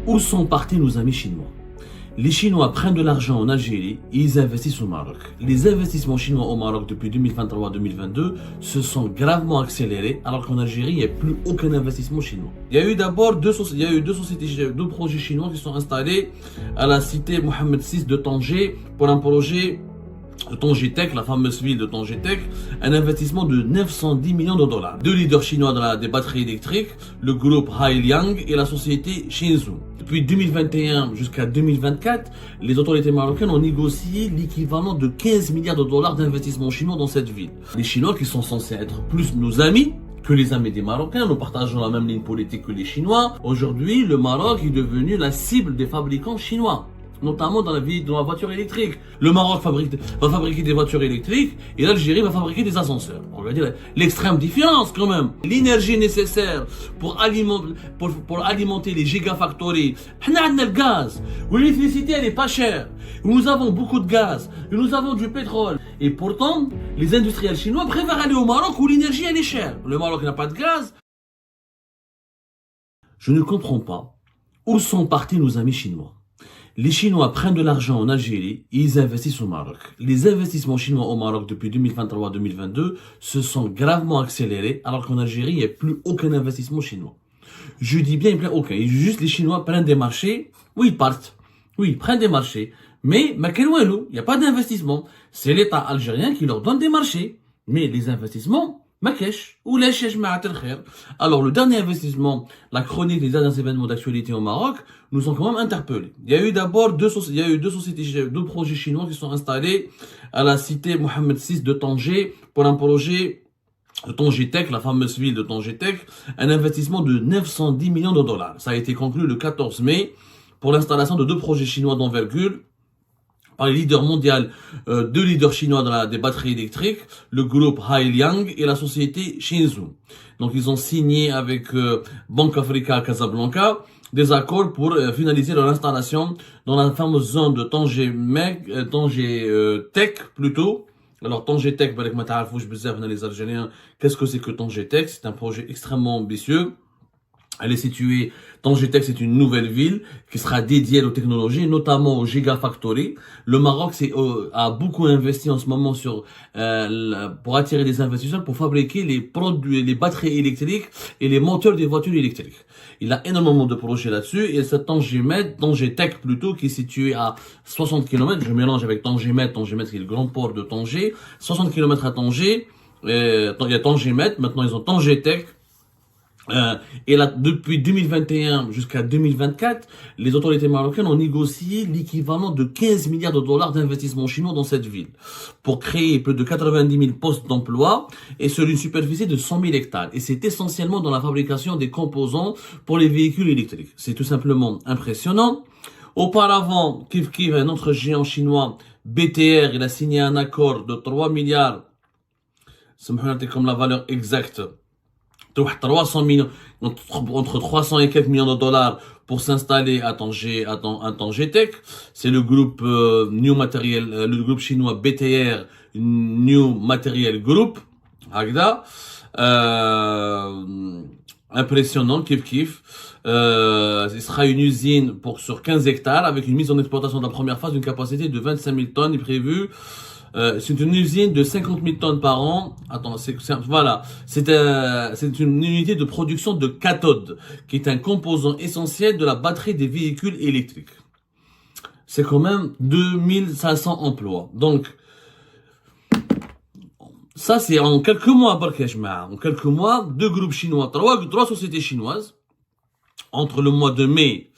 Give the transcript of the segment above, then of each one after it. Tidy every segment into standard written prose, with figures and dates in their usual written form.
Où sont partis nos amis chinois? Les Chinois prennent de l'argent en Algérie et ils investissent au Maroc. Les investissements chinois au Maroc depuis 2023-2022 se sont gravement accélérés alors qu'en Algérie, il n'y a plus aucun investissement chinois. Il y a eu d'abord deux projets chinois qui sont installés à la cité Mohamed VI de Tanger pour un projet de Tanger Tech, la fameuse ville de Tanger Tech, un investissement de 910 millions de dollars. Deux leaders chinois des batteries électriques, le groupe Hailiang et la société Shenzhou. Depuis 2021 jusqu'à 2024, les autorités marocaines ont négocié l'équivalent de 15 milliards de dollars d'investissement chinois dans cette ville. Les Chinois qui sont censés être plus nos amis que les amis des Marocains, nous partageons la même ligne politique que les Chinois. Aujourd'hui, le Maroc est devenu la cible des fabricants chinois, notamment dans la voiture électrique. Le Maroc va fabriquer des voitures électriques et l'Algérie va fabriquer des ascenseurs. On va dire l'extrême différence quand même. L'énergie nécessaire pour alimenter les gigafactories. On a le gaz. L'électricité elle est pas chère. Nous avons beaucoup de gaz. Nous avons du pétrole. Et pourtant, les industriels chinois préfèrent aller au Maroc où l'énergie elle est chère. Le Maroc n'a pas de gaz. Je ne comprends pas où sont partis nos amis chinois. Les Chinois prennent de l'argent en Algérie et ils investissent au Maroc. Les investissements chinois au Maroc depuis 2023-2022 se sont gravement accélérés alors qu'en Algérie, il n'y a plus aucun investissement chinois. Je dis bien, il n'y a aucun. Juste les Chinois prennent des marchés, oui, ils partent. Oui, ils prennent des marchés. Mais, il n'y a pas d'investissement. C'est l'État algérien qui leur donne des marchés. Mais les investissements, alors, le dernier investissement, la chronique des derniers événements d'actualité au Maroc, nous ont quand même interpellés. Il y a eu d'abord deux projets chinois qui sont installés à la cité Mohamed VI de Tanger pour un projet de Tanger Tech, la fameuse ville de Tanger Tech, un investissement de 910 millions de dollars. Ça a été conclu le 14 mai pour l'installation de deux projets chinois d'envergure par les leaders mondiaux, deux leaders chinois des batteries électriques, le groupe Hailiang et la société Shenzhou. Donc ils ont signé avec Bank Africa Casablanca des accords pour finaliser leur installation dans la fameuse zone de Tanger Tech plutôt. Alors Tanger Tech, les Algériens, qu'est-ce que c'est que Tanger Tech? C'est un projet extrêmement ambitieux. Elle est située, Tanger Tech, c'est une nouvelle ville qui sera dédiée aux technologies, notamment aux gigafactories. Le Maroc a beaucoup investi en ce moment pour attirer des investisseurs pour fabriquer les batteries électriques et les moteurs des voitures électriques. Il a énormément de projets là-dessus et c'est Tanger Tech plutôt, qui est situé à 60 km. Je mélange avec Tanger qui est le grand port de Tanger. 60 km à Tanger. Il y a Tanger, maintenant ils ont Tanger Tech. Et là, depuis 2021 jusqu'à 2024, les autorités marocaines ont négocié l'équivalent de 15 milliards de dollars d'investissement chinois dans cette ville pour créer plus de 90 000 postes d'emploi et sur une superficie de 100 000 hectares. Et c'est essentiellement dans la fabrication des composants pour les véhicules électriques. C'est tout simplement impressionnant. Auparavant, un autre géant chinois, BTR, il a signé un accord de 3 milliards. C'est comme la valeur exacte. 300 millions, entre 300 et quelques millions de dollars pour s'installer à Tanger Tech. C'est le groupe le groupe chinois BTR, New Material Group, Agda. Impressionnant, kiff. Il sera une usine sur 15 hectares avec une mise en exploitation de la première phase d'une capacité de 25 000 tonnes est prévue. C'est une usine de 50 000 tonnes par an. C'est une unité de production de cathodes, qui est un composant essentiel de la batterie des véhicules électriques. C'est quand même 2500 emplois. Donc, ça c'est en quelques mois, en quelques mois, deux groupes chinois, trois sociétés chinoises, entre le mois de mai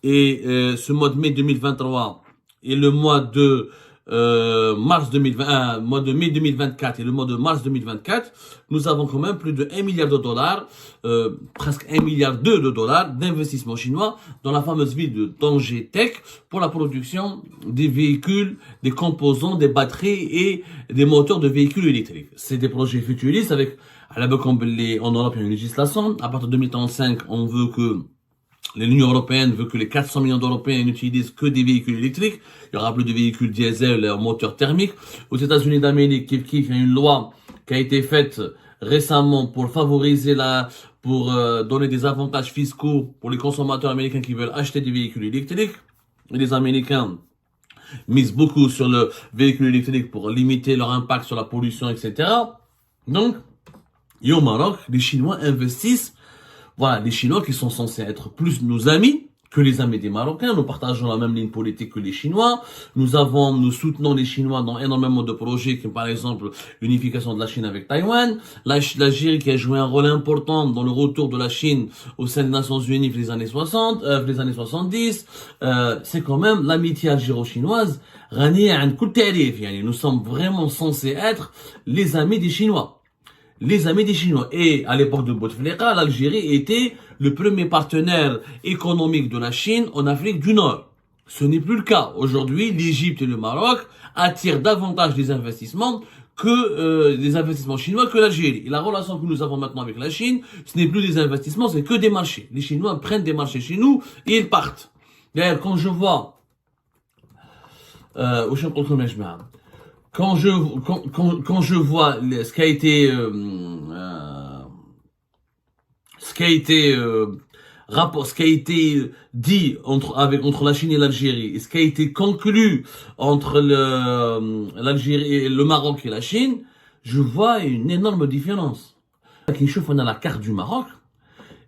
et ce mois de mai 2023 et le mois de mois de mai 2024 et le mois de mars 2024, nous avons quand même plus de 1 milliard de dollars, presque 1 milliard de dollars d'investissement chinois dans la fameuse ville de Tanger Tech pour la production des véhicules, des composants, des batteries et des moteurs de véhicules électriques. C'est des projets futuristes avec, en Europe, il y a une législation. À partir de 2035, l'Union européenne veut que les 400 millions d'Européens n'utilisent que des véhicules électriques. Il y aura plus de véhicules diesel, moteurs thermiques. Aux États-Unis d'Amérique, il y a une loi qui a été faite récemment pour donner des avantages fiscaux pour les consommateurs américains qui veulent acheter des véhicules électriques. Et les Américains misent beaucoup sur le véhicule électrique pour limiter leur impact sur la pollution, etc. Donc, et au Maroc, les Chinois investissent. Voilà, les Chinois qui sont censés être plus nos amis que les amis des Marocains. Nous partageons la même ligne politique que les Chinois. Nous soutenons les Chinois dans énormément de projets, comme par exemple l'unification de la Chine avec Taïwan. L'Algérie qui a joué un rôle important dans le retour de la Chine au sein des Nations Unies les années 60, les années 70. C'est quand même l'amitié algéro-chinoise. Nous sommes vraiment censés être les amis des Chinois. Les amis des Chinois. Et à l'époque de Bouteflika, l'Algérie était le premier partenaire économique de la Chine en Afrique du Nord. Ce n'est plus le cas. Aujourd'hui, l'Égypte et le Maroc attirent davantage des investissements chinois que l'Algérie. Et la relation que nous avons maintenant avec la Chine, ce n'est plus des investissements, c'est que des marchés. Les Chinois prennent des marchés chez nous et ils partent. D'ailleurs, quand je vois ce qui a été dit entre la Chine et l'Algérie, et ce qui a été conclu entre l'Algérie et le Maroc et la Chine, je vois une énorme différence. On a la carte du Maroc,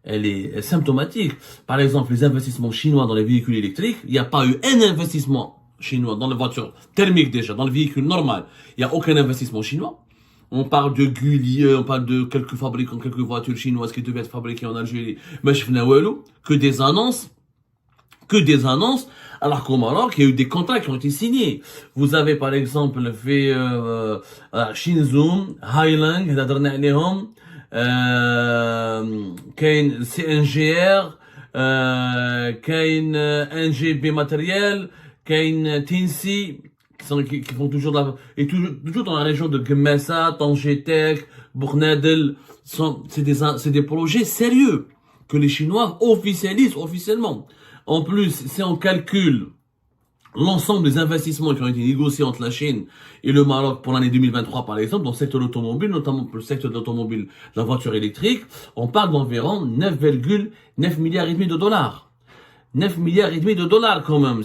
elle est symptomatique. Par exemple, les investissements chinois dans les véhicules électriques, il n'y a pas eu un investissement chinois dans les voitures thermiques déjà, dans le véhicule normal. Il n'y a aucun investissement chinois. On parle de Gulieu, on parle de quelques fabricants, quelques voitures chinoises qui devaient être fabriquées en Algérie. Mais je fais que des annonces. Alors qu'au Maroc, il y a eu des contrats qui ont été signés. Vous avez par exemple fait Shinzoom, Highland, كاين CNGR, كاين NGB matériel, كاين Tinsi, qui font toujours toujours dans la région de Gemessa, Tangetek, Bournadel. C'est des projets sérieux que les Chinois officialisent officiellement. En plus, si on calcule l'ensemble des investissements qui ont été négociés entre la Chine et le Maroc pour l'année 2023, par exemple, dans le secteur automobile, notamment pour le secteur de l'automobile, de la voiture électrique, on parle d'environ 9,9 milliards et demi de dollars. 9 milliards et demi de dollars quand même.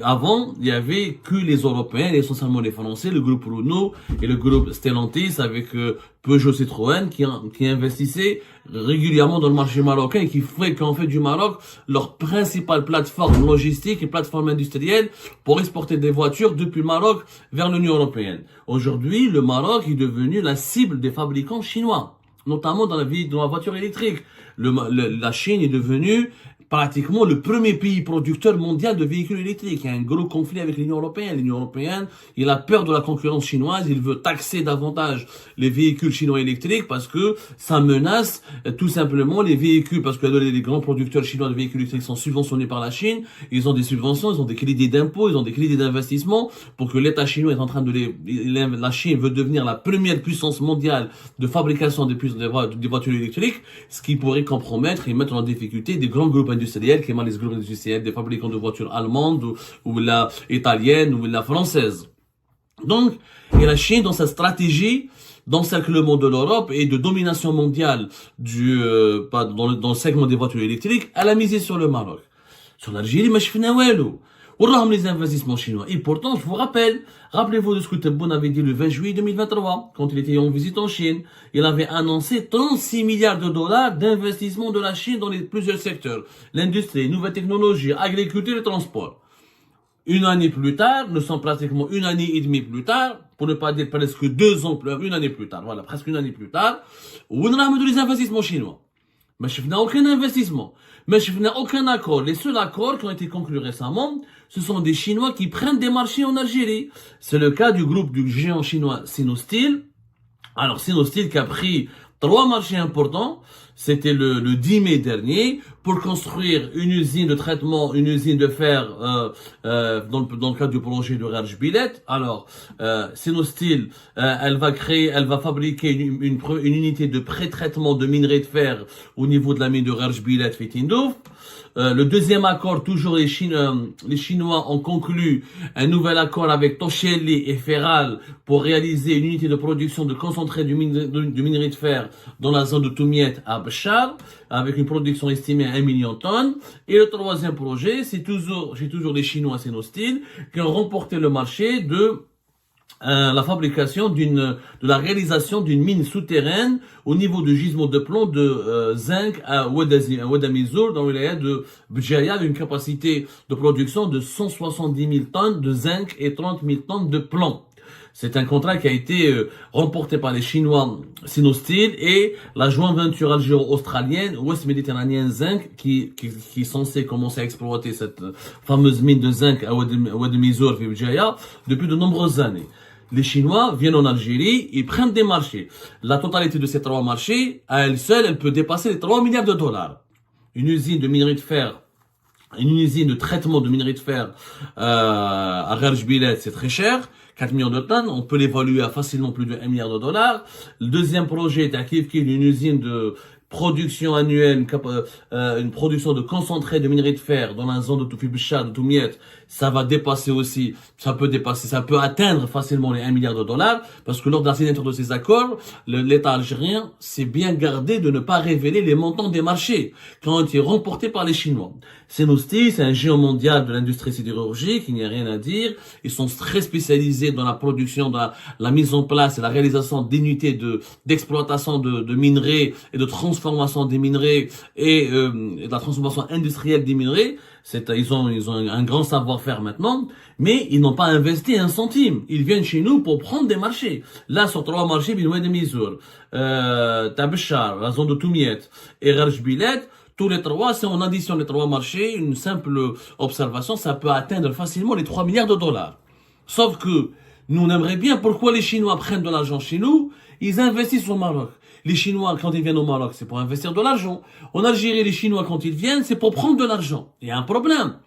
Avant, il y avait que les Européens, et essentiellement les Français, le groupe Renault et le groupe Stellantis avec Peugeot Citroën qui investissaient régulièrement dans le marché marocain et qui qu'en fait du Maroc leur principale plateforme logistique et plateforme industrielle pour exporter des voitures depuis le Maroc vers l'Union européenne. Aujourd'hui, le Maroc est devenu la cible des fabricants chinois, notamment dans la voiture électrique. La Chine est devenue pratiquement le premier pays producteur mondial de véhicules électriques. Il y a un gros conflit avec l'Union européenne. L'Union européenne, il a peur de la concurrence chinoise. Il veut taxer davantage les véhicules chinois électriques parce que ça menace tout simplement les véhicules, parce que les grands producteurs chinois de véhicules électriques sont subventionnés par la Chine. Ils ont des subventions, ils ont des crédits d'impôts, ils ont des crédits d'investissement pour que l'État chinois est en train la Chine veut devenir la première puissance mondiale de fabrication des voitures électriques, ce qui pourrait compromettre et mettre en difficulté des grands groupes industriels, qui sont les groupes industriels des fabricants de voitures allemandes ou la italienne ou la française. Donc, et la Chine, dans sa stratégie d'encerclement de l'Europe et de domination mondiale dans le segment des voitures électriques, elle a misé sur le Maroc. Sur l'Algérie, mais je fais les investissements chinois. Et pourtant, je vous rappelez-vous de ce que Tebboune avait dit le 20 juillet 2023, quand il était en visite en Chine. Il avait annoncé 36 milliards de dollars d'investissement de la Chine dans plusieurs secteurs. L'industrie, nouvelles technologies, agriculture et transport. Une année plus tard, nous sommes pratiquement une année et demie plus tard, pour ne pas dire presque 2 ans, une année plus tard, voilà, presque une année plus tard, où on a mis les investissements chinois. Mais je n'ai aucun investissement. Mais je n'ai aucun accord. Les seuls accords qui ont été conclus récemment, ce sont des Chinois qui prennent des marchés en Algérie. C'est le cas du géant chinois Sinosteel. Alors, Sinosteel qui a pris 3 marchés importants. c'était le 10 mai dernier, pour construire une usine de traitement, une usine de fer dans le cadre du projet de Rarj Bilet. Alors, Sinosteel, elle va fabriquer une unité de pré-traitement de minerai de fer au niveau de la mine de Rarj Bilet Fitindouf. Le deuxième accord, toujours les Chinois ont conclu un nouvel accord avec Tosheli et Ferral pour réaliser une unité de production de concentré du minerai de fer dans la zone de Toumiet à Bachar, avec une production estimée à 1 million de tonnes. Et le troisième projet, c'est toujours les Chinois Sinosteel qui ont remporté le marché de la fabrication de la réalisation d'une mine souterraine au niveau du gisement de plomb de zinc à Ouadamizour dans le wilaya de Bdjaya avec une capacité de production de 170 000 tonnes de zinc et 30 000 tonnes de plomb. C'est un contrat qui a été remporté par les Chinois Sinosteel et la joint venture algéro-australienne West Mediterranean Zinc qui est censée commencer à exploiter cette fameuse mine de zinc à Ouadamizour et Bdjaya depuis de nombreuses années. Les Chinois viennent en Algérie, ils prennent des marchés. La totalité de ces 3 marchés, à elle seule, elle peut dépasser les 3 milliards de dollars. Une usine de minerai de fer, une usine de traitement de minerai de fer à Rarj Bilet, c'est très cher. 4 millions de tonnes, on peut l'évaluer à facilement plus de 1 milliard de dollars. Le deuxième projet est à Kivkil, une usine de production annuelle, une production de concentré de minerai de fer dans la zone de Toufi Bchar, de Toumiet, ça va dépasser aussi, ça peut atteindre facilement les 1 milliard de dollars, parce que lors de la signature de ces accords, l'État algérien s'est bien gardé de ne pas révéler les montants des marchés, qui ont été remportés par les Chinois. Sinosteel, c'est un géant mondial de l'industrie sidérurgique, il n'y a rien à dire. Ils sont très spécialisés dans la production, dans la mise en place et la réalisation d'unités d'exploitation de minerais et de transformation des minerais et de la transformation industrielle des minerais. Ils ont un grand savoir-faire maintenant, mais ils n'ont pas investi un centime. Ils viennent chez nous pour prendre des marchés. Là, sur 3 marchés, Ouadamizour, Tabchar, la zone de Toumiet et Rarj Bilet, tous les 3, si on additionne les 3 marchés, une simple observation, ça peut atteindre facilement les 3 milliards de dollars. Sauf que, nous on aimerait bien, pourquoi les Chinois prennent de l'argent chez nous, ils investissent au Maroc. Les Chinois, quand ils viennent au Maroc, c'est pour investir de l'argent. En Algérie, les Chinois, quand ils viennent, c'est pour prendre de l'argent. Il y a un problème.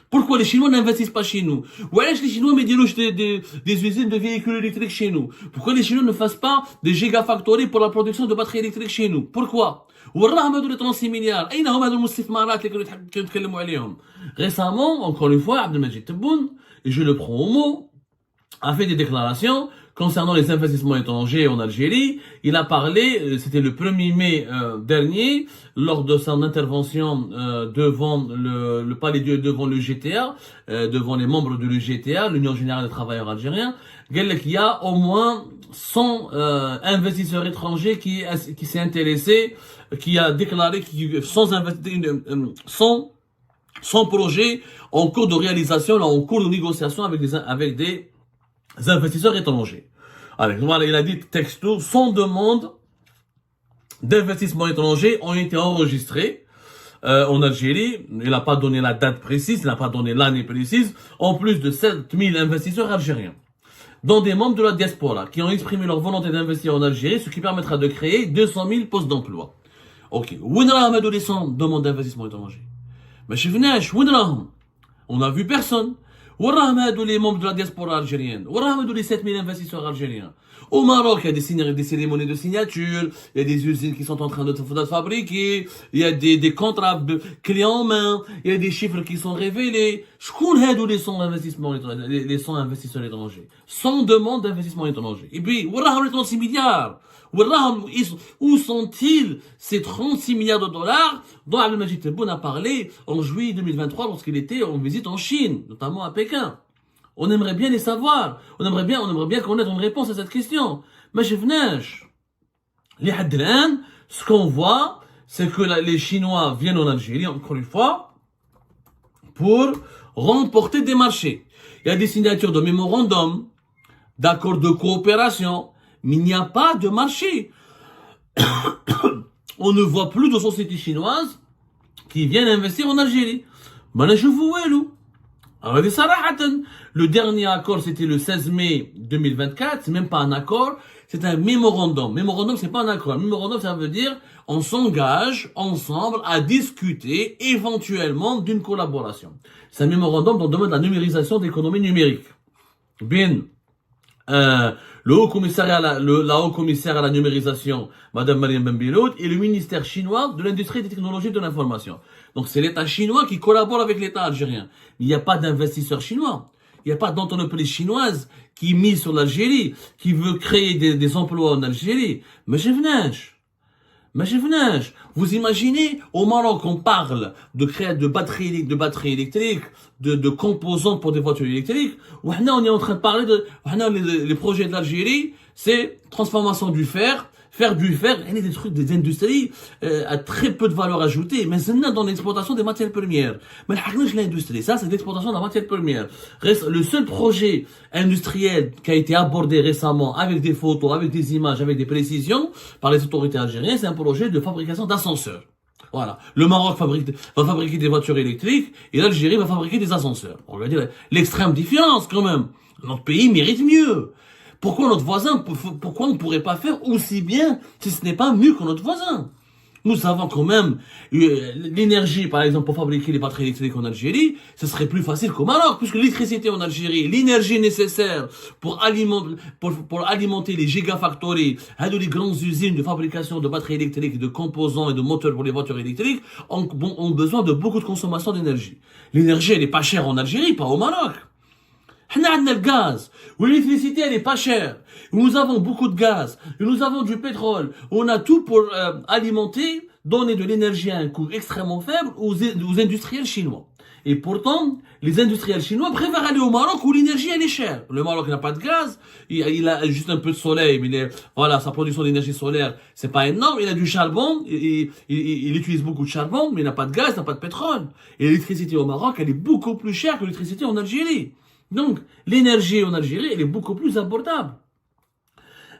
Pourquoi les Chinois n'investissent pas chez nous? Ou alors les Chinois mettent des usines de véhicules électriques chez nous? Pourquoi les Chinois ne fassent pas des gigafactories pour la production de batteries électriques chez nous? Pourquoi? les 36 milliards. Récemment, encore une fois, Abdelmajid Tebboune, et je le prends au mot, a fait des déclarations concernant les investissements étrangers en Algérie. Il a parlé, c'était le 1er mai dernier, lors de son intervention devant le palais devant le GTA, devant les membres de l'UGTA, l'Union Générale des Travailleurs Algériens. Il y a au moins 100 investisseurs étrangers qui s'est intéressé, qui a déclaré sans projet en cours de réalisation, en cours de négociation avec des investisseurs étrangers. Alors, il a dit texto, 100 demandes d'investissement étranger ont été enregistrées en Algérie. Il n'a pas donné la date précise, il n'a pas donné l'année précise, en plus de 7000 investisseurs algériens, dont des membres de la diaspora, qui ont exprimé leur volonté d'investir en Algérie, ce qui permettra de créer 200 000 postes d'emploi. Ok, où est-ce les 100 demandes d'investissement étranger? Mais je venais, on n'a vu personne. Où est-ce les membres de la diaspora algérienne? Où est-ce les 7000 investisseurs algériens? Au Maroc, il y a des cérémonies de signature, il y a des usines qui sont en train de fabriquer, il y a des contrats de clients en main, il y a des chiffres qui sont révélés. Je connais les 100 investisseurs étrangers. 100 demandes d'investissement étranger. Et puis, où est-ce les 36 milliards? Où sont-ils ces 36 milliards de dollars dont Abdelmajid Tebboune a parlé en juillet 2023 lorsqu'il était en visite en Chine, notamment à Pékin? On aimerait bien les savoir. On aimerait bien connaître une réponse à cette question. Mais je venais. Ce qu'on voit, c'est que les Chinois viennent en Algérie, encore une fois, pour remporter des marchés. Il y a des signatures de mémorandums, d'accords de coopération, mais il n'y a pas de marché. On ne voit plus de sociétés chinoises qui viennent investir en Algérie. Ben, je vous vois, Alors, le dernier accord, c'était le 16 mai 2024. C'est même pas un accord, c'est un mémorandum. Mémorandum, c'est pas un accord. Mémorandum, ça veut dire on s'engage ensemble à discuter éventuellement d'une collaboration. C'est un mémorandum dans le domaine de la numérisation de l'économie numérique. Bien. Le haut commissariat la haut commissaire à la numérisation, Madame Mariam Benbiloud, et le ministère chinois de l'industrie et des technologies de l'information. Donc c'est l'État chinois qui collabore avec l'État algérien. Il n'y a pas d'investisseurs chinois. Il n'y a pas d'entreprise chinoise qui mise sur l'Algérie, qui veut créer des emplois en Algérie. Mais je venais. Vous imaginez, au Maroc, on parle de créer de batteries électriques, de composants pour des voitures électriques. On est en train de parler les projets de l'Algérie, c'est transformation du fer, faire du fer, et des trucs, des industries à très peu de valeur ajoutée. Mais c'est dans l'exportation des matières premières. Mais l'industrie, ça, c'est l'exportation de la matière première. Le seul projet industriel qui a été abordé récemment avec des photos, avec des images, avec des précisions par les autorités algériennes, c'est un projet de fabrication d'ascenseurs. Voilà. Le Maroc va fabriquer des voitures électriques et l'Algérie va fabriquer des ascenseurs. On va dire l'extrême différence quand même. Notre pays mérite mieux. Pourquoi notre voisin, pourquoi on ne pourrait pas faire aussi bien si ce n'est pas mieux que notre voisin? Nous savons quand même, l'énergie, par exemple, pour fabriquer les batteries électriques en Algérie, ce serait plus facile qu'au Maroc, puisque l'électricité en Algérie, l'énergie nécessaire pour alimenter les gigafactories, les grandes usines de fabrication de batteries électriques, de composants et de moteurs pour les voitures électriques, ont besoin de beaucoup de consommation d'énergie. L'énergie, elle est pas chère en Algérie, pas au Maroc. On a le gaz, l'électricité elle est pas chère, nous avons beaucoup de gaz, nous avons du pétrole, on a tout pour alimenter, donner de l'énergie à un coût extrêmement faible aux industriels chinois. Et pourtant, les industriels chinois préfèrent aller au Maroc où l'énergie elle est chère. Le Maroc n'a pas de gaz, il a juste un peu de soleil, mais voilà, sa production d'énergie solaire c'est pas énorme, il a du charbon, il utilise beaucoup de charbon, mais il n'a pas de gaz, il n'a pas de pétrole. Et l'électricité au Maroc elle est beaucoup plus chère que l'électricité en Algérie. Donc, l'énergie en Algérie, elle est beaucoup plus abordable.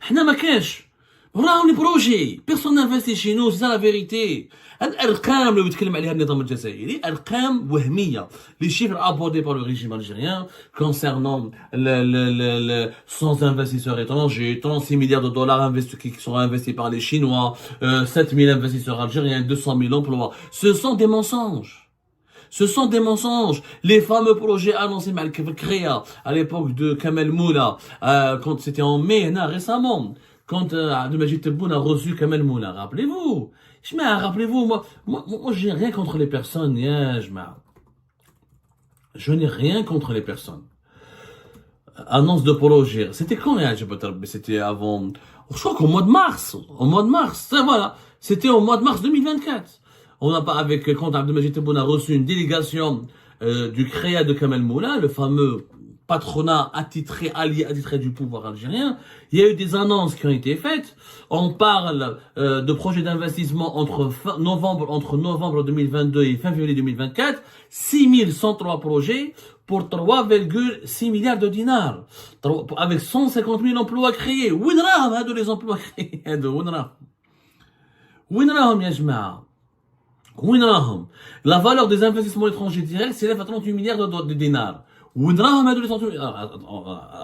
Hna ma كاش. راهو les projets. Personne n'investit chez nous, c'est ça la vérité. الأرقام اللي بيتكلم عليها النظام الجزائري أرقام وهمية. Les chiffres abordés par le régime algérien concernant sans investisseurs étrangers, 36 milliards de dollars qui seront investis par les Chinois, 7000 investisseurs algériens, 200 000 emplois. Ce sont des mensonges. Ce sont des mensonges. Les fameux projets annoncés par le Créa à l'époque de Kamel Moula, quand c'était en mai, récemment, quand Abdelmajid Tebboune a reçu Kamel Moula. Rappelez-vous. Rappelez-vous, moi, j'ai rien contre les personnes. Je n'ai rien contre les personnes. Annonce de projet. C'était quand, c'était avant, je crois qu'au mois de mars. Voilà. C'était au mois de mars 2024. On n'a pas quand Abdelmajid Tebboune a reçu une délégation du Créa de Kamel Moula, le fameux patronat allié attitré du pouvoir algérien, il y a eu des annonces qui ont été faites. On parle de projets d'investissement entre novembre 2022 et fin février 2024, 6103 projets pour 3,6 milliards de dinars, avec 150 000 emplois créés. Où sont les emplois créés? Où sont la valeur des investissements étrangers directs s'élève à 38 milliards de dinars.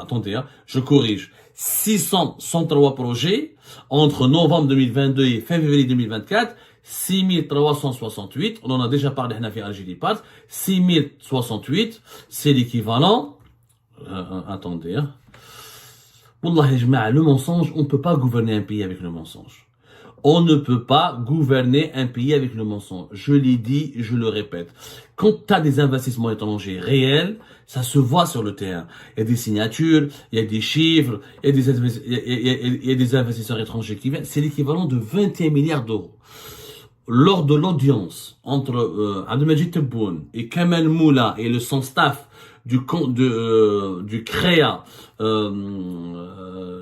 Attendez, je corrige. 603 projets entre novembre 2022 et fin février 2024. 6368. On en a déjà parlé à Algérie Part. 6068. C'est l'équivalent. Attendez. Wallah, le mensonge, on ne peut pas gouverner un pays avec le mensonge. On ne peut pas gouverner un pays avec le mensonge. Je l'ai dit, je le répète. Quand tu as des investissements étrangers réels, ça se voit sur le terrain. Il y a des signatures, il y a des chiffres, il y a des investisseurs étrangers qui viennent. C'est l'équivalent de 21 milliards d'euros. Lors de l'audience entre Abdelmajid Tebboune et Kamel Moula et son staff du CREA,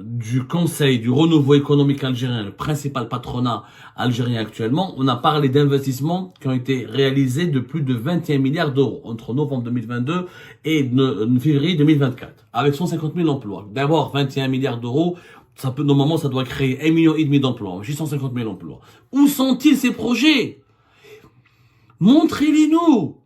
du Conseil du renouveau économique algérien, le principal patronat algérien actuellement, on a parlé d'investissements qui ont été réalisés de plus de 21 milliards d'euros entre novembre 2022 et février 2024, avec 150 000 emplois. D'abord, 21 milliards d'euros, normalement, ça doit créer 1,5 million d'emplois, 650 000 emplois. Où sont-ils ces projets? Montrez-les-nous!